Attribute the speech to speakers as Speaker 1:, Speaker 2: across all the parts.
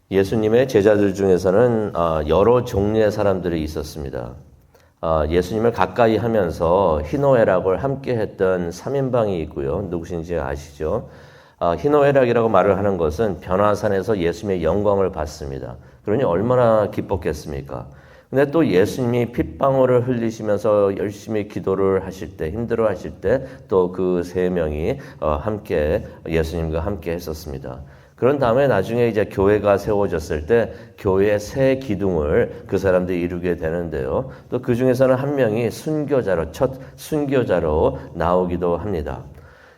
Speaker 1: 예수님의 제자들 중에서는 여러 종류의 사람들이 있었습니다. 예수님을 가까이 하면서 희노애락을 함께 했던 3인방이 있고요. 누구신지 아시죠? 희노애락이라고 말을 하는 것은 변화산에서 예수님의 영광을 봤습니다. 그러니 얼마나 기뻤겠습니까? 근데 또 예수님이 핏방울을 흘리시면서 열심히 기도를 하실 때, 힘들어 하실 때 또 그 세 명이 함께 예수님과 함께 했었습니다. 그런 다음에 나중에 이제 교회가 세워졌을 때 교회의 새 기둥을 그 사람들이 이루게 되는데요. 또 그 중에서는 한 명이 순교자로, 첫 순교자로 나오기도 합니다.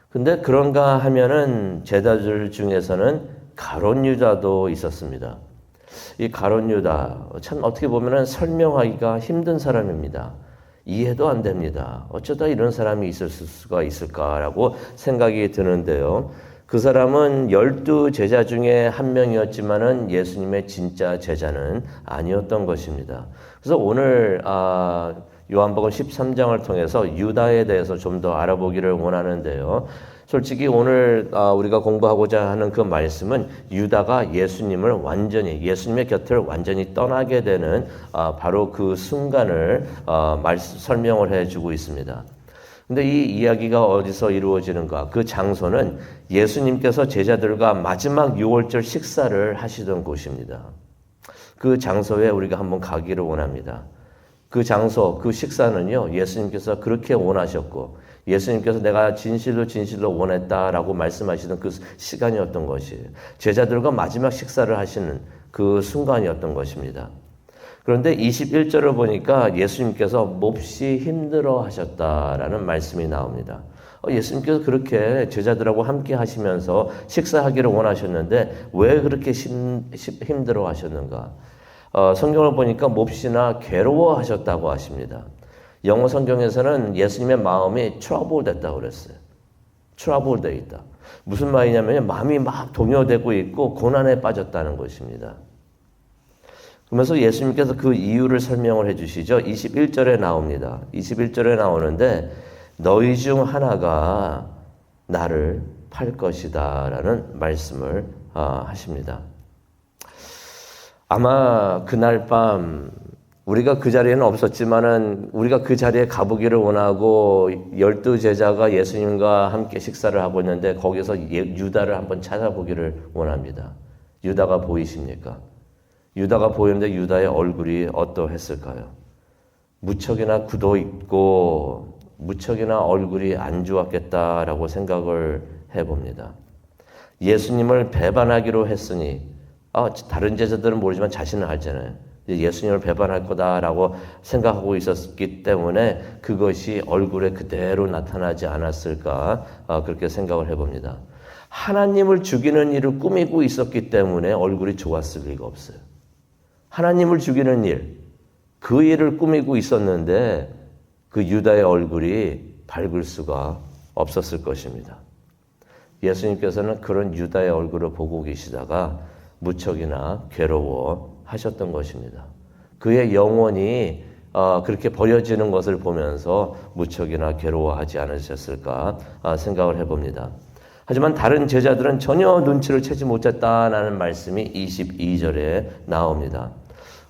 Speaker 1: 근데 그런가 하면은 제자들 중에서는 가룟 유다도 있었습니다. 이 가룟 유다, 참 어떻게 보면은 설명하기가 힘든 사람입니다. 이해도 안 됩니다. 어쩌다 이런 사람이 있을 수가 있을까라고 생각이 드는데요. 그 사람은 12 제자 중에 한 명이었지만은 예수님의 진짜 제자는 아니었던 것입니다. 그래서 오늘 요한복음 13장을 통해서 유다에 대해서 좀 더 알아보기를 원하는데요. 솔직히 오늘 우리가 공부하고자 하는 그 말씀은 유다가 예수님의 곁을 완전히 떠나게 되는 바로 그 순간을 설명을 해주고 있습니다. 근데 이 이야기가 어디서 이루어지는가? 그 장소는 예수님께서 제자들과 마지막 6월절 식사를 하시던 곳입니다. 그 장소에 우리가 한번 가기를 원합니다. 그 장소, 그 식사는요, 예수님께서 그렇게 원하셨고, 예수님께서 내가 진실로 원했다라고 말씀하시던 그 시간이었던 것이 제자들과 마지막 식사를 하시는 그 순간이었던 것입니다. 그런데 21절을 보니까 예수님께서 몹시 힘들어 하셨다라는 말씀이 나옵니다. 예수님께서 그렇게 제자들하고 함께 하시면서 식사하기를 원하셨는데 왜 그렇게 힘들어 하셨는가? 성경을 보니까 몹시나 괴로워 하셨다고 하십니다. 영어 성경에서는 예수님의 마음이 trouble 됐다고 그랬어요. trouble 돼 있다. 무슨 말이냐면 마음이 막 동요되고 있고 고난에 빠졌다는 것입니다. 그러면서 예수님께서 그 이유를 설명을 해주시죠. 21절에 나옵니다. 21절에 나오는데 너희 중 하나가 나를 팔 것이다 라는 말씀을 하십니다. 아마 그날 밤 우리가 그 자리에는 없었지만은 우리가 그 자리에 가보기를 원하고 12 제자가 예수님과 함께 식사를 하고 있는데 거기서 유다를 한번 찾아보기를 원합니다. 유다가 보이십니까? 유다가 보이는데 유다의 얼굴이 어떠했을까요? 무척이나 굳어 있고 무척이나 얼굴이 안 좋았겠다라고 생각을 해봅니다. 예수님을 배반하기로 했으니 다른 제자들은 모르지만 자신은 알잖아요. 예수님을 배반할 거다라고 생각하고 있었기 때문에 그것이 얼굴에 그대로 나타나지 않았을까 그렇게 생각을 해봅니다. 하나님을 죽이는 일을 꾸미고 있었기 때문에 얼굴이 좋았을 리가 없어요. 하나님을 죽이는 일, 그 일을 꾸미고 있었는데 그 유다의 얼굴이 밝을 수가 없었을 것입니다. 예수님께서는 그런 유다의 얼굴을 보고 계시다가 무척이나 괴로워하셨던 것입니다. 그의 영혼이 그렇게 버려지는 것을 보면서 무척이나 괴로워하지 않으셨을까 생각을 해봅니다. 하지만 다른 제자들은 전혀 눈치를 채지 못했다라는 말씀이 22절에 나옵니다.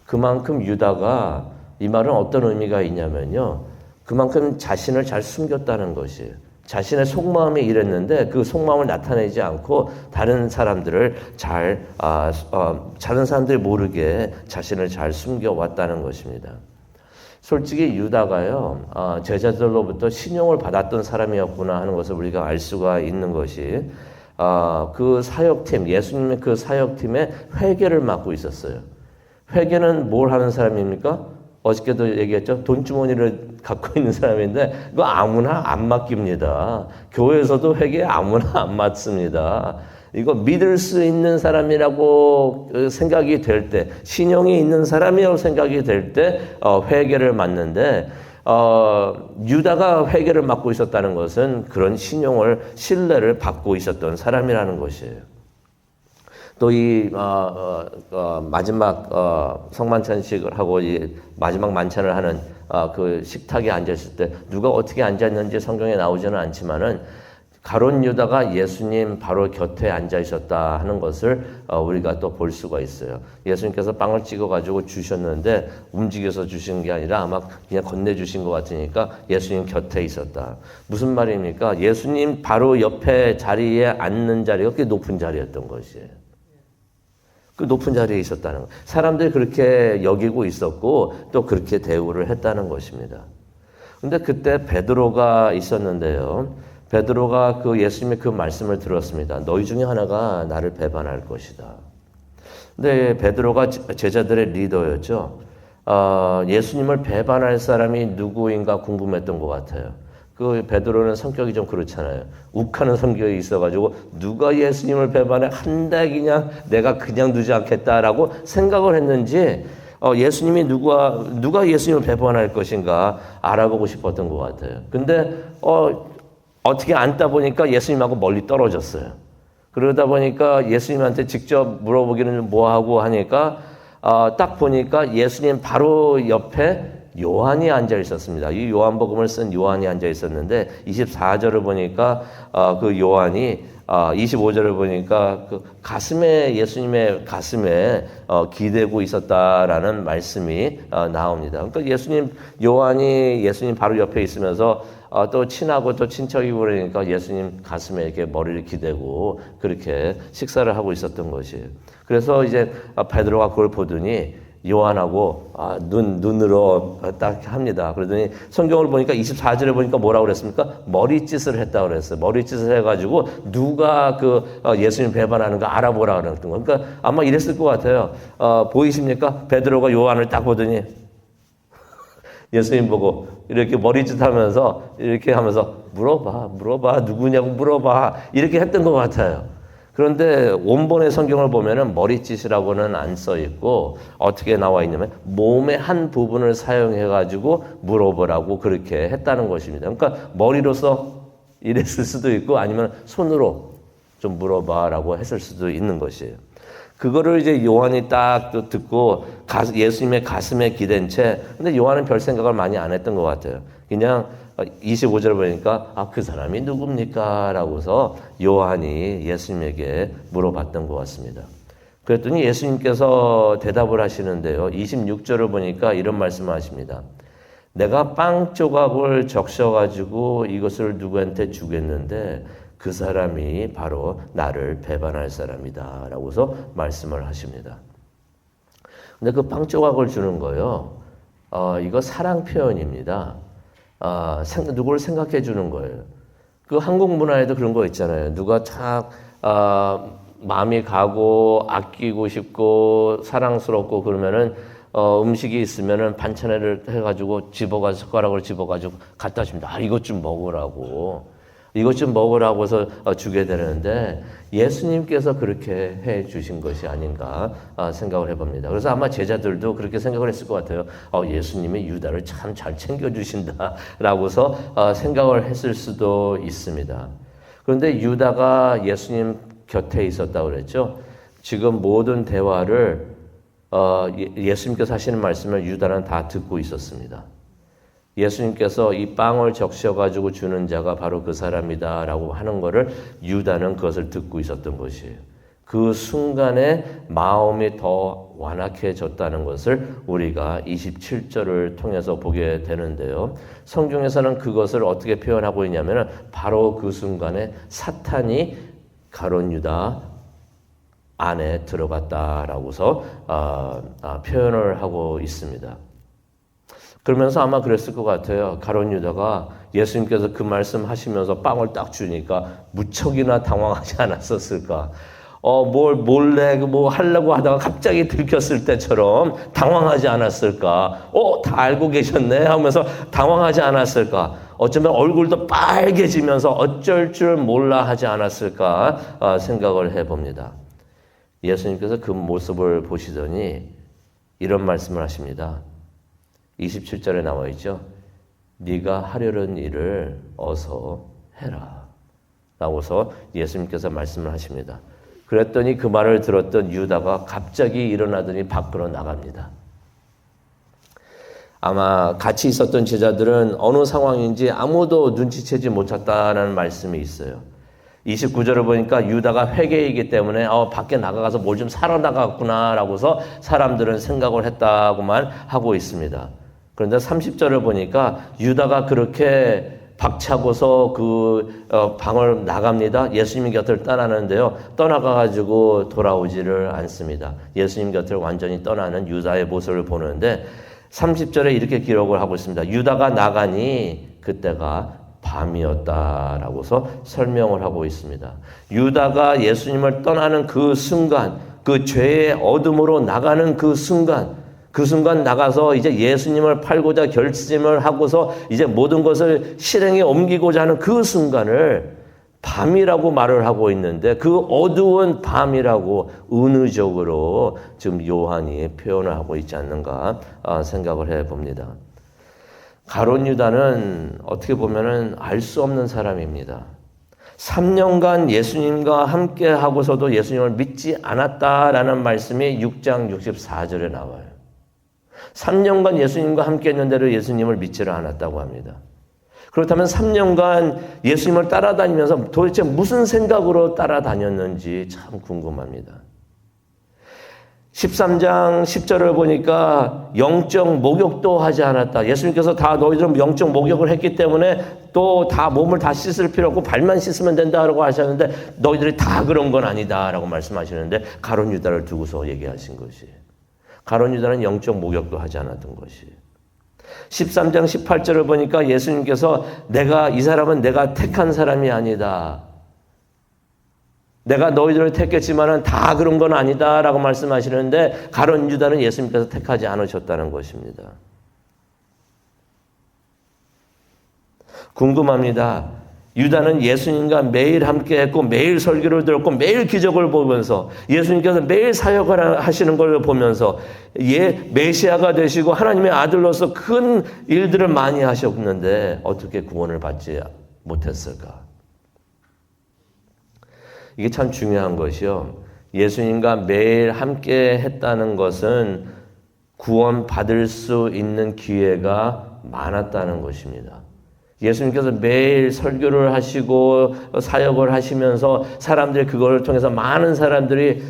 Speaker 1: 그만큼 유다가 이 말은 어떤 의미가 있냐면요. 그만큼 자신을 잘 숨겼다는 것이에요. 자신의 속마음이 이랬는데 그 속마음을 나타내지 않고 다른 사람들이 모르게 자신을 잘 숨겨왔다는 것입니다. 솔직히 유다가요, 제자들로부터 신용을 받았던 사람이었구나 하는 것을 우리가 알 수가 있는 것이, 그 사역팀, 예수님의 그 사역팀의 회계를 맡고 있었어요. 회계는 뭘 하는 사람입니까? 어저께도 얘기했죠. 돈주머니를 갖고 있는 사람인데, 이거 아무나 안 맡깁니다. 교회에서도 회계 아무나 안 맡습니다. 이거 믿을 수 있는 사람이라고 생각이 될 때, 신용이 있는 사람이라고 생각이 될 때 회계를 맡는데 유다가 회계를 맡고 있었다는 것은 그런 신뢰를 받고 있었던 사람이라는 것이에요. 또 이 마지막 성만찬식을 하고 이 마지막 만찬을 하는 그 식탁에 앉았을 때 누가 어떻게 앉았는지 성경에 나오지는 않지만은 가룟 유다가 예수님 바로 곁에 앉아 있었다 하는 것을 우리가 또 볼 수가 있어요. 예수님께서 빵을 찍어가지고 주셨는데 움직여서 주신 게 아니라 아마 그냥 건네주신 것 같으니까 예수님 곁에 있었다. 무슨 말입니까? 예수님 바로 옆에 자리에 앉는 자리가 꽤 높은 자리였던 것이에요. 그 높은 자리에 있었다는 것. 사람들이 그렇게 여기고 있었고 또 그렇게 대우를 했다는 것입니다. 근데 그때 베드로가 있었는데요. 베드로가 그 예수님의 그 말씀을 들었습니다. 너희 중에 하나가 나를 배반할 것이다. 근데 베드로가 제자들의 리더였죠. 예수님을 배반할 사람이 누구인가 궁금했던 것 같아요. 그 베드로는 성격이 좀 그렇잖아요. 욱하는 성격이 있어가지고 누가 예수님을 배반해 한다 그냥 내가 그냥 두지 않겠다라고 생각을 했는지 예수님이 누가 예수님을 배반할 것인가 알아보고 싶었던 것 같아요. 근데 어떻게 앉다 보니까 예수님하고 멀리 떨어졌어요. 그러다 보니까 예수님한테 직접 물어보기는 뭐하고 하니까 딱 보니까 예수님 바로 옆에 요한이 앉아 있었습니다. 이 요한복음을 쓴 요한이 앉아 있었는데 24절을 보니까 그 요한이 25절을 보니까 그 가슴에 예수님의 가슴에 기대고 있었다라는 말씀이 나옵니다. 그러니까 요한이 예수님 바로 옆에 있으면서 또 친하고 또 친척이고 그러니까 예수님 가슴에 이렇게 머리를 기대고 그렇게 식사를 하고 있었던 것이에요. 그래서 이제 베드로가 그걸 보더니 요한하고 눈으로 딱 합니다. 그러더니 성경을 보니까 24절에 보니까 뭐라고 그랬습니까? 머리짓을 했다고 그랬어요. 머리짓을 해가지고 누가 그 예수님 배반하는 거 알아보라 그랬던 거. 그러니까 아마 이랬을 것 같아요. 보이십니까? 베드로가 요한을 딱 보더니 예수님 보고 이렇게 머리짓 하면서 이렇게 하면서 물어봐 누구냐고 물어봐 이렇게 했던 것 같아요. 그런데 원본의 성경을 보면은 머리짓이라고는 안 써 있고 어떻게 나와 있냐면 몸의 한 부분을 사용해 가지고 물어보라고 그렇게 했다는 것입니다. 그러니까 머리로서 이랬을 수도 있고 아니면 손으로 좀 물어봐라고 했을 수도 있는 것이에요. 그거를 이제 요한이 딱 듣고 예수님의 가슴에 기댄 채 근데 요한은 별 생각을 많이 안 했던 것 같아요. 그냥 25절 보니까 그 사람이 누굽니까? 라고서 요한이 예수님에게 물어봤던 것 같습니다. 그랬더니 예수님께서 대답을 하시는데요. 26절을 보니까 이런 말씀을 하십니다. 내가 빵 조각을 적셔가지고 이것을 누구한테 주겠는데 그 사람이 바로 나를 배반할 사람이다. 라고서 말씀을 하십니다. 근데 그 빵 조각을 주는 거요. 이거 사랑 표현입니다. 누구를 생각해 주는 거예요. 그 한국 문화에도 그런 거 있잖아요. 누가 참 마음이 가고 아끼고 싶고 사랑스럽고 그러면은 음식이 있으면은 반찬을 해가지고 숟가락을 집어가지고 갖다 줍니다. 이것 좀 먹으라고. 이것 좀 먹으라고 해서 주게 되는데 예수님께서 그렇게 해 주신 것이 아닌가 생각을 해봅니다. 그래서 아마 제자들도 그렇게 생각을 했을 것 같아요. 예수님이 유다를 참 잘 챙겨주신다라고서 생각을 했을 수도 있습니다. 그런데 유다가 예수님 곁에 있었다고 그랬죠. 지금 모든 대화를 예수님께서 하시는 말씀을 유다는 다 듣고 있었습니다. 예수님께서 이 빵을 적셔가지고 주는 자가 바로 그 사람이다 라고 하는 것을 유다는 그것을 듣고 있었던 것이에요. 그 순간에 마음이 더 완악해졌다는 것을 우리가 27절을 통해서 보게 되는데요. 성경에서는 그것을 어떻게 표현하고 있냐면 바로 그 순간에 사탄이 가룟 유다 안에 들어갔다라고서 표현을 하고 있습니다. 그러면서 아마 그랬을 것 같아요. 가룟 유다가 예수님께서 그 말씀 하시면서 빵을 딱 주니까 무척이나 당황하지 않았었을까. 뭘 몰래 뭐 하려고 하다가 갑자기 들켰을 때처럼 당황하지 않았을까. 다 알고 계셨네 하면서 당황하지 않았을까. 어쩌면 얼굴도 빨개지면서 어쩔 줄 몰라 하지 않았을까 생각을 해봅니다. 예수님께서 그 모습을 보시더니 이런 말씀을 하십니다. 27절에 나와 있죠. 네가 하려는 일을 어서 해라. 라고서 예수님께서 말씀을 하십니다. 그랬더니 그 말을 들었던 유다가 갑자기 일어나더니 밖으로 나갑니다. 아마 같이 있었던 제자들은 어느 상황인지 아무도 눈치채지 못했다라는 말씀이 있어요. 29절을 보니까 유다가 회개이기 때문에 밖에 나가서 뭘 좀 사러 나갔구나라고서 사람들은 생각을 했다고만 하고 있습니다. 그런데 30절을 보니까 유다가 그렇게 박차고서 방을 나갑니다. 예수님 곁을 떠나는데요. 떠나가가지고 돌아오지를 않습니다. 예수님 곁을 완전히 떠나는 유다의 모습을 보는데 30절에 이렇게 기록을 하고 있습니다. 유다가 나가니 그때가 밤이었다라고서 설명을 하고 있습니다. 유다가 예수님을 떠나는 그 순간, 그 죄의 어둠으로 나가는 그 순간 나가서 이제 예수님을 팔고자 결심을 하고서 이제 모든 것을 실행에 옮기고자 하는 그 순간을 밤이라고 말을 하고 있는데 그 어두운 밤이라고 은유적으로 지금 요한이 표현을 하고 있지 않는가 생각을 해봅니다. 가룟 유다는 어떻게 보면은 알 수 없는 사람입니다. 3년간 예수님과 함께 하고서도 예수님을 믿지 않았다라는 말씀이 6장 64절에 나와요. 3년간 예수님과 함께 했는데도 예수님을 믿지를 않았다고 합니다. 그렇다면 3년간 예수님을 따라다니면서 도대체 무슨 생각으로 따라다녔는지 참 궁금합니다. 13장 10절을 보니까 영적 목욕도 하지 않았다. 예수님께서 다 너희들은 영적 목욕을 했기 때문에 또 다 몸을 다 씻을 필요 없고 발만 씻으면 된다라고 하셨는데 너희들이 다 그런 건 아니다라고 말씀하시는데 가룟 유다를 두고서 얘기하신 것이. 가룟 유다는 영적 목욕도 하지 않았던 것이. 13장 18절을 보니까 예수님께서 이 사람은 내가 택한 사람이 아니다. 내가 너희들을 택했지만은 다 그런 건 아니다라고 말씀하시는데 가룟 유다는 예수님께서 택하지 않으셨다는 것입니다. 궁금합니다. 유다는 예수님과 매일 함께했고 매일 설교를 들었고 매일 기적을 보면서 예수님께서 매일 사역을 하시는 걸 보면서 메시아가 되시고 하나님의 아들로서 큰 일들을 많이 하셨는데 어떻게 구원을 받지 못했을까? 이게 참 중요한 것이요. 예수님과 매일 함께 했다는 것은 구원 받을 수 있는 기회가 많았다는 것입니다. 예수님께서 매일 설교를 하시고 사역을 하시면서 사람들이 그걸 통해서 많은 사람들이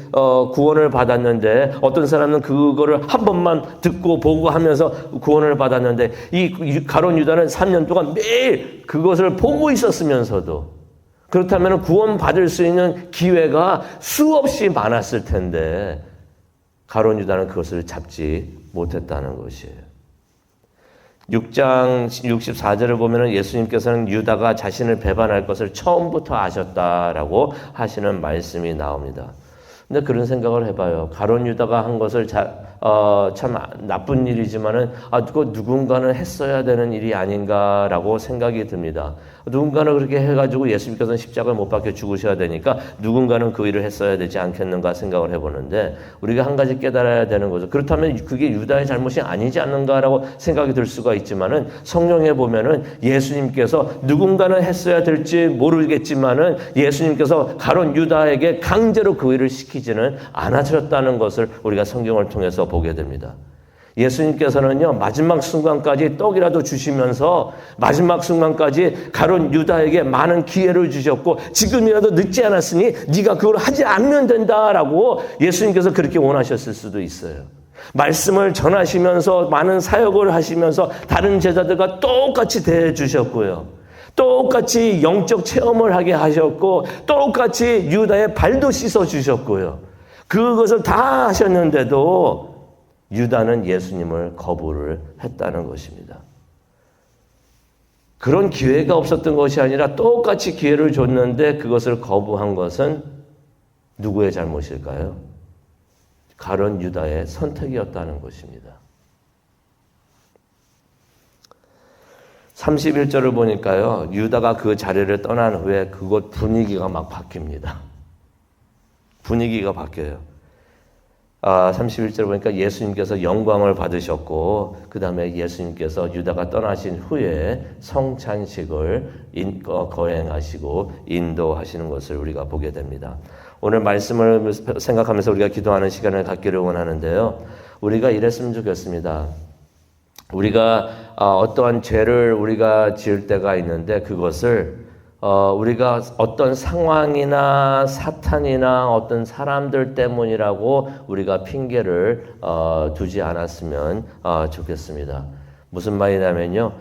Speaker 1: 구원을 받았는데 어떤 사람은 그거를 한 번만 듣고 보고 하면서 구원을 받았는데 이 가룟 유다는 3년 동안 매일 그것을 보고 있었으면서도 그렇다면 구원 받을 수 있는 기회가 수없이 많았을 텐데 가룟 유다는 그것을 잡지 못했다는 것이에요. 6장 64절을 보면 예수님께서는 유다가 자신을 배반할 것을 처음부터 아셨다라고 하시는 말씀이 나옵니다. 근데 그런 생각을 해봐요. 가룟 유다가 한 것을 참 나쁜 일이지만은 그거 누군가는 했어야 되는 일이 아닌가라고 생각이 듭니다. 누군가는 그렇게 해가지고 예수님께서는 십자가를 못 박혀 죽으셔야 되니까 누군가는 그 일을 했어야 되지 않겠는가 생각을 해보는데 우리가 한 가지 깨달아야 되는 거죠. 그렇다면 그게 유다의 잘못이 아니지 않는가라고 생각이 들 수가 있지만은 성경에 보면은 예수님께서 누군가는 했어야 될지 모르겠지만은 예수님께서 가룟 유다에게 강제로 그 일을 시키지는 않으셨다는 것을 우리가 성경을 통해서 보게 됩니다. 예수님께서는요, 마지막 순간까지 떡이라도 주시면서 마지막 순간까지 가룟 유다에게 많은 기회를 주셨고 지금이라도 늦지 않았으니 네가 그걸 하지 않으면 된다라고 예수님께서 그렇게 원하셨을 수도 있어요. 말씀을 전하시면서 많은 사역을 하시면서 다른 제자들과 똑같이 대해 주셨고요. 똑같이 영적 체험을 하게 하셨고 똑같이 유다의 발도 씻어 주셨고요. 그것을 다 하셨는데도 유다는 예수님을 거부를 했다는 것입니다. 그런 기회가 없었던 것이 아니라 똑같이 기회를 줬는데 그것을 거부한 것은 누구의 잘못일까요? 가룟 유다의 선택이었다는 것입니다. 31절을 보니까요, 유다가 그 자리를 떠난 후에 그곳 분위기가 막 바뀝니다. 분위기가 바뀌어요. 31절 보니까 예수님께서 영광을 받으셨고 그 다음에 예수님께서 유다가 떠나신 후에 성찬식을 거행하시고 인도하시는 것을 우리가 보게 됩니다. 오늘 말씀을 생각하면서 우리가 기도하는 시간을 갖기를 원하는데요. 우리가 이랬으면 좋겠습니다. 우리가 어떠한 죄를 우리가 지을 때가 있는데 그것을 우리가 어떤 상황이나 사탄이나 어떤 사람들 때문이라고 우리가 핑계를 두지 않았으면 좋겠습니다. 무슨 말이냐면요.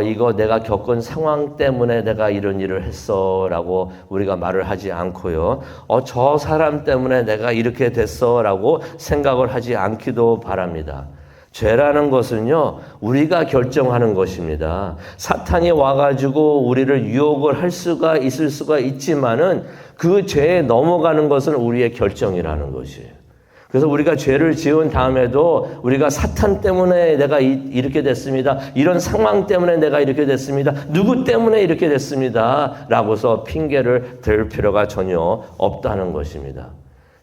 Speaker 1: 이거 내가 겪은 상황 때문에 내가 이런 일을 했어 라고 우리가 말을 하지 않고요. 저 사람 때문에 내가 이렇게 됐어 라고 생각을 하지 않기도 바랍니다. 죄라는 것은요, 우리가 결정하는 것입니다. 사탄이 와가지고 우리를 유혹을 할 수가 있을 수가 있지만은 그 죄에 넘어가는 것은 우리의 결정이라는 것이에요. 그래서 우리가 죄를 지은 다음에도 우리가 사탄 때문에 내가 이렇게 됐습니다. 이런 상황 때문에 내가 이렇게 됐습니다. 누구 때문에 이렇게 됐습니다. 라고서 핑계를 댈 필요가 전혀 없다는 것입니다.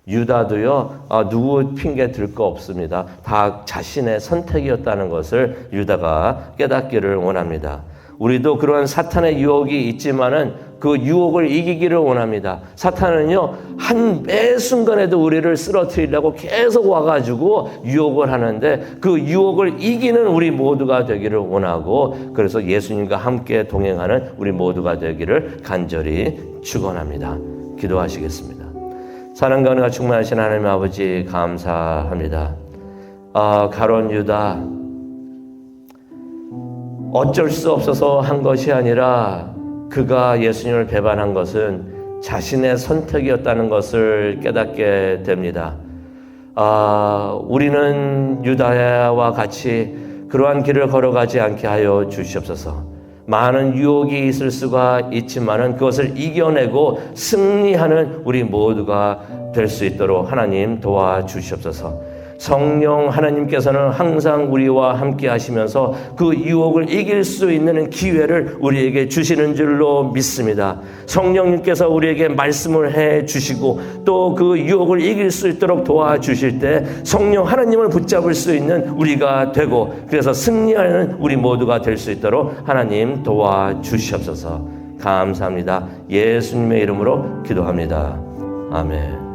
Speaker 1: 유다도요, 누구 핑계 들 거 없습니다. 다 자신의 선택이었다는 것을 유다가 깨닫기를 원합니다. 우리도 그런 사탄의 유혹이 있지만은 그 유혹을 이기기를 원합니다. 사탄은요, 매 순간에도 우리를 쓰러뜨리려고 계속 와가지고 유혹을 하는데 그 유혹을 이기는 우리 모두가 되기를 원하고, 그래서 예수님과 함께 동행하는 우리 모두가 되기를 간절히 축원합니다. 기도하시겠습니다. 사랑과 은혜가 충만하신 하나님 아버지 감사합니다. 가룟 유다, 어쩔 수 없어서 한 것이 아니라 그가 예수님을 배반한 것은 자신의 선택이었다는 것을 깨닫게 됩니다. 우리는 유다와 같이 그러한 길을 걸어가지 않게 하여 주시옵소서. 많은 유혹이 있을 수가 있지만은 그것을 이겨내고 승리하는 우리 모두가 될 수 있도록 하나님 도와주시옵소서. 성령 하나님께서는 항상 우리와 함께 하시면서 그 유혹을 이길 수 있는 기회를 우리에게 주시는 줄로 믿습니다. 성령님께서 우리에게 말씀을 해 주시고 또 그 유혹을 이길 수 있도록 도와주실 때 성령 하나님을 붙잡을 수 있는 우리가 되고, 그래서 승리하는 우리 모두가 될 수 있도록 하나님 도와주시옵소서. 감사합니다. 예수님의 이름으로 기도합니다. 아멘.